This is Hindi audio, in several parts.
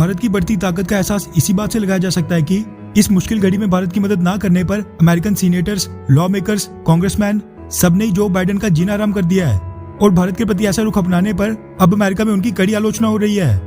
भारत की बढ़ती ताकत का एहसास इसी बात से लगाया जा सकता है कि इस मुश्किल घड़ी में भारत की मदद ना करने पर American senators, law makers, congressman सबने जो बाइडेन का जीना आराम कर दिया है और भारत के प्रति ऐसा रुख अपनाने पर अब अमेरिका में उनकी कड़ी आलोचना हो रही है।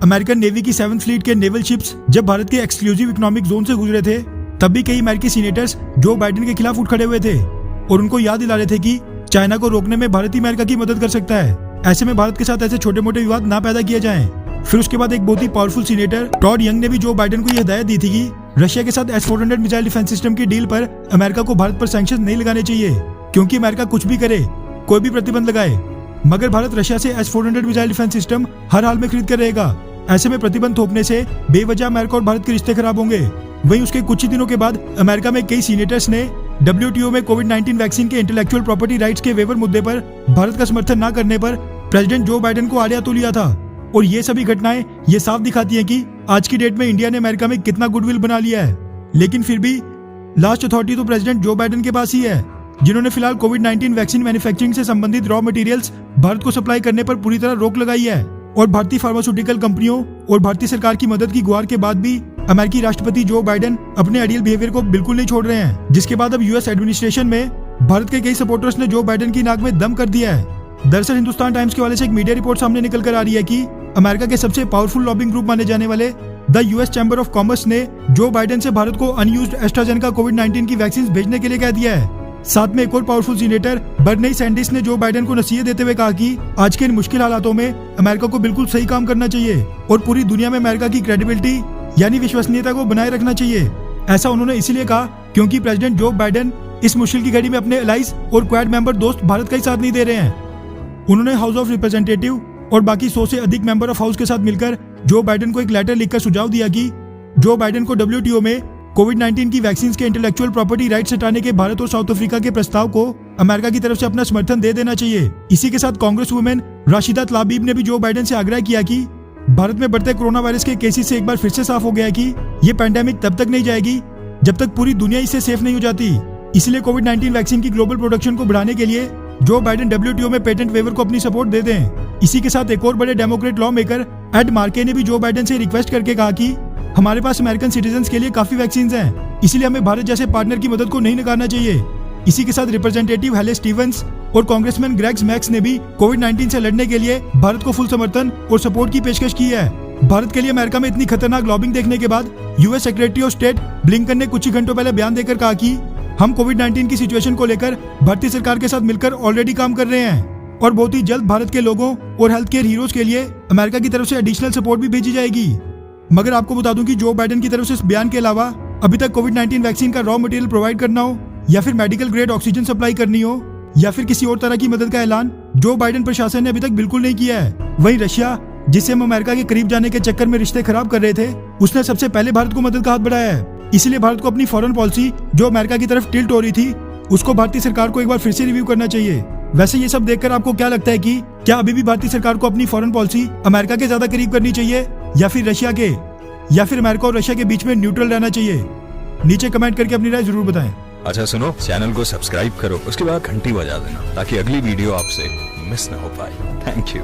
अमेरिकन नेवी की 7th फ्लीट के नेवल शिप्स जब भारत के एक्सक्लूसिव इकोनॉमिक जोन से गुजरे थे तब भी कई अमेरिकी सीनेटर्स जो बाइडेन के खिलाफ उठ खड़े हुए थे और उनको याद दिला रहे थे कि चाइना को रोकने में भारत ही अमेरिका की मदद कर सकता है। ऐसे में भारत के साथ ऐसे छोटे मोटे विवाद ना पैदा किए जाएं। फिर उसके बाद एक बहुत ही पावरफुल सीनेटर टॉड यंग ने भी जो बाइडेन को यह हिदायत दी थी कि रशिया के साथ S-400 मिसाइल डिफेंस सिस्टम की डील पर अमेरिका को भारत पर सैंक्शन नहीं लगाने चाहिए, क्योंकि अमेरिका कुछ भी करे, कोई भी प्रतिबंध लगाए, मगर भारत रशिया से S-400 मिसाइल डिफेंस सिस्टम हर हाल में खरीद कर रहेगा। ऐसे में प्रतिबंध थोपने से बेवजह अमेरिका और भारत के रिश्ते खराब होंगे। वहीं उसके कुछ ही दिनों के बाद अमेरिका में कई सीनेटर्स ने WTO में कोविड-19 वैक्सीन के इंटेलेक्चुअल प्रॉपर्टी राइट्स के वेवर मुद्दे पर भारत का समर्थन न करने पर प्रेसिडेंट जो बाइडेन को आड़े हाथों लिया था। और ये सभी घटनाएं ये साफ दिखाती हैं कि आज की डेट में इंडिया ने अमेरिका में कितना गुडविल बना लिया है। लेकिन फिर भी लास्ट अथॉरिटी तो प्रेसिडेंट जो बाइडेन के पास ही है, जिन्होंने फिलहाल कोविड-19 वैक्सीन मैन्युफैक्चरिंग से संबंधित रॉ मटेरियल्स भारत को सप्लाई करने पर पूरी तरह रोक लगाई है। और भारतीय फार्मास्यूटिकल कंपनियों और भारतीय सरकार की मदद की गुहार के बाद भी अमेरिकी राष्ट्रपति जो बाइडेन अपने आइडियल बिहेवियर को बिल्कुल नहीं छोड़ रहे हैं, जिसके बाद अब यूएस एडमिनिस्ट्रेशन में भारत के कई सपोर्टर्स ने जो बाइडेन की नाक में दम कर दिया है। दरअसल हिंदुस्तान टाइम्स के हवाले से एक मीडिया रिपोर्ट सामने निकल कर आ रही है कि अमेरिका के सबसे पावरफुल लॉबिंग ग्रुप माने जाने वाले the US chamber of commerce ने जो बाइडेन से भारत को अनयूज्ड एस्ट्राजेनेका कोविड-19 की वैक्सीन भेजने के लिए कह दिया है। साथ में एक और पावरफुल सीनेटर बर्नी सैंडर्स ने जो बाइडेन को नसीहत देते हुए कहा कि आज के इन मुश्किल हालातों में अमेरिका को बिल्कुल सही काम करना चाहिए और पूरी दुनिया में अमेरिका की क्रेडिबिलिटी यानी विश्वसनीयता को बनाए रखना चाहिए। ऐसा उन्होंने इसीलिए कहा क्योंकि प्रेसिडेंट जो बाइडेन इस मुश्किल की घड़ी में अपने एलाइज और क्वाड मेंबर दोस्त भारत का ही साथ नहीं दे रहे हैं। उन्होंने हाउस ऑफ रिप्रेजेंटेटिव और बाकी 100 से अधिक मेंबर ऑफ हाउस के साथ मिलकर जो बाइडेन को एक लेटर लिखकर सुझाव दिया कि जो बाइडेन को WTO में कोविड-19 की वैक्सीन के इंटेलेक्चुअल प्रॉपर्टी राइट्स हटाने के भारत और साउथ अफ्रीका के प्रस्ताव को अमेरिका की तरफ से अपना समर्थन दे देना चाहिए। इसी के साथ कांग्रेस वुमेन राशिदा तलाबीब ने भी जो बाइडेन से आग्रह किया कि भारत में बढ़ते कोरोना वायरस के केसेस से एक बार फिर से साफ हो गया कि ये पैंडेमिक तब तक नहीं जाएगी जब तक पूरी दुनिया इससे सेफ नहीं हो जाती। इसलिए कोविड-19 वैक्सीन की ग्लोबल प्रोडक्शन को बढ़ाने के लिए जो बाइडेन WTO में पेटेंट वेवर को अपनी सपोर्ट दे दें। इसी के साथ एक और बड़े डेमोक्रेट लॉ मेकर एड मार्के ने भी जो बाइडेन से रिक्वेस्ट करके कहा कि हमारे पास अमेरिकन सिटीजन्स के लिए काफी वैक्सीन हैं, इसलिए हमें भारत जैसे पार्टनर की मदद को नहीं नकारना चाहिए। इसी के साथ रिप्रेजेंटेटिव हेले स्टीवंस और कांग्रेसमैन ग्रेग मैक्स ने भी कोविड-19 से लड़ने के लिए भारत को फुल समर्थन और सपोर्ट की पेशकश की है। भारत के लिए अमेरिका में इतनी खतरनाक लॉबिंग देखने के बाद US secretary of state Blinken ने कुछ ही घंटों पहले बयान देकर कहा कि हम कोविड-19 की सिचुएशन को लेकर भारतीय सरकार के साथ मिलकर ऑलरेडी काम कर रहे हैं और बहुत ही जल्द भारत के लोगों और हेल्थ केयर हीरोज के लिए अमेरिका की तरफ से एडिशनल सपोर्ट भी भेजी जाएगी। मगर आपको बता दूं कि जो बाइडेन की तरफ से इस बयान के अलावा अभी तक कोविड-19 वैक्सीन का रॉ मटेरियल प्रोवाइड करना हो या फिर मेडिकल ग्रेड ऑक्सीजन सप्लाई करनी हो या फिर किसी और तरह की मदद का ऐलान जो बाइडेन प्रशासन ने अभी तक बिल्कुल नहीं किया है। वहीं रशिया, जिससे हम अमेरिका के करीब जाने के चक्कर में रिश्ते खराब कर रहे थे, उसने सबसे पहले भारत को मदद का हाथ बढ़ाया है। इसीलिए भारत को अपनी फॉरेन पॉलिसी जो अमेरिका की तरफ टिल्ट हो रही थी उसको भारतीय सरकार को एक बार फिर से रिव्यू करना चाहिए। वैसे ये सब देखकर आपको क्या लगता है कि क्या अभी भी भारतीय सरकार को अपनी फॉरेन पॉलिसी अमेरिका के ज्यादा करीब करनी चाहिए या फिर रशिया के, या फिर अमेरिका और रशिया के बीच में न्यूट्रल रहना चाहिए? नीचे कमेंट करके अपनी राय जरूर बताएं। अच्छा सुनो, चैनल को सब्सक्राइब करो, उसके बाद घंटी बजा देना ताकि अगली वीडियो आपसे मिस ना हो पाए। Thank you.